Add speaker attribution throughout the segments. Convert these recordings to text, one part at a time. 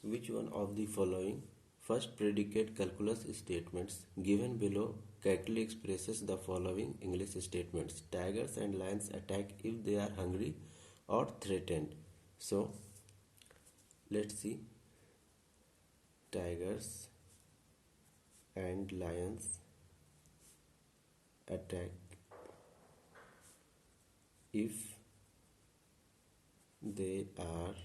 Speaker 1: Which one of the following first predicate calculus statements given below correctly expresses the following English statements? Tigers and lions attack if they are hungry or threatened. So let's see. Tigers and lions attack if they are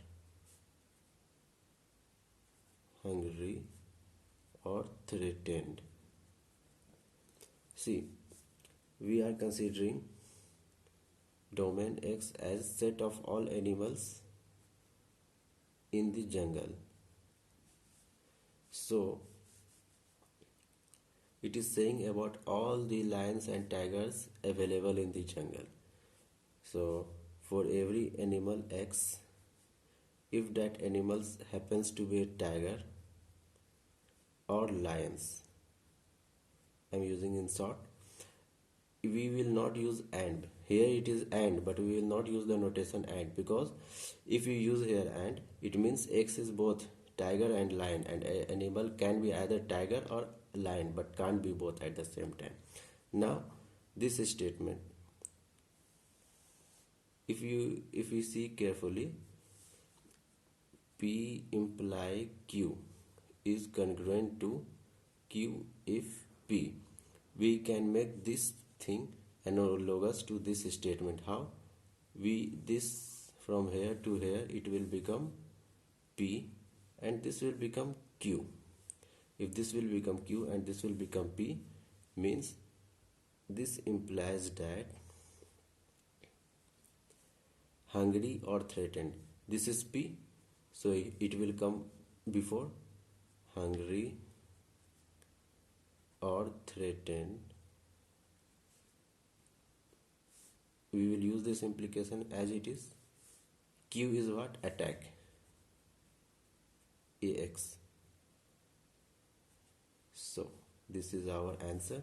Speaker 1: hungry or threatened. See, we are considering domain X as set of all animals in the jungle. So it is saying about all the lions and tigers available in the jungle. So for every animal X, if that animal happens to be a tiger or lions, I'm using in short, we will not use and. Here it is and, but we will not use the notation and, because if you use here and, it means X is both tiger and lion, and an animal can be either tiger or lion but can't be both at the same time. Now this statement, if you see carefully, P imply Q is congruent to Q if P. We can make this thing analogous to this statement. How? This from here to here, it will become P and this will become Q. If this will become Q and this will become P, means this implies that hungry or threatened. This is P, so it will come before hungry or threatened. We will use this implication as it is. Q is what? Attack. AX. So this is our answer.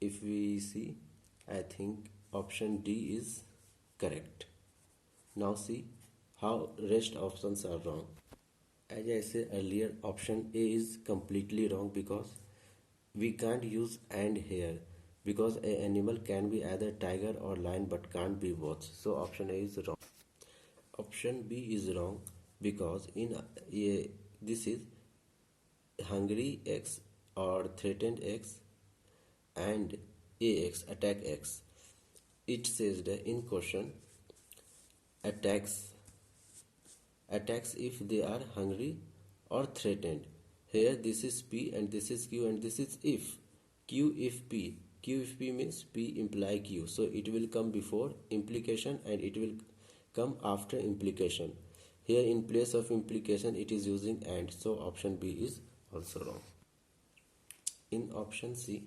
Speaker 1: If we see, I think option D is correct. Now see how rest options are wrong. As I said earlier, option A is completely wrong because we can't use and here, because an animal can be either tiger or lion but can't be both. So option A is wrong. Option B is wrong because in this is hungry X or threatened X and AX, attack X. It says that in question, attacks if they are hungry or threatened. Here this is P and this is Q and this is if. Q if P. Q if P means P imply Q. So it will come before implication and it will come after implication. Here in place of implication it is using and. So option B is also wrong. In option C,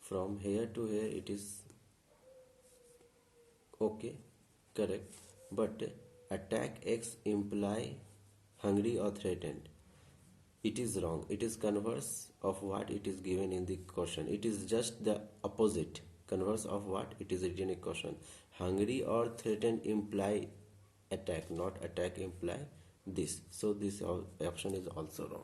Speaker 1: from here to here it is okay, correct, but attack X imply hungry or threatened. It is wrong. It is converse of what it is given in the question. It is just the opposite, converse of what it is written in question. Hungry or threatened imply attack, not attack imply this. So this option is also wrong.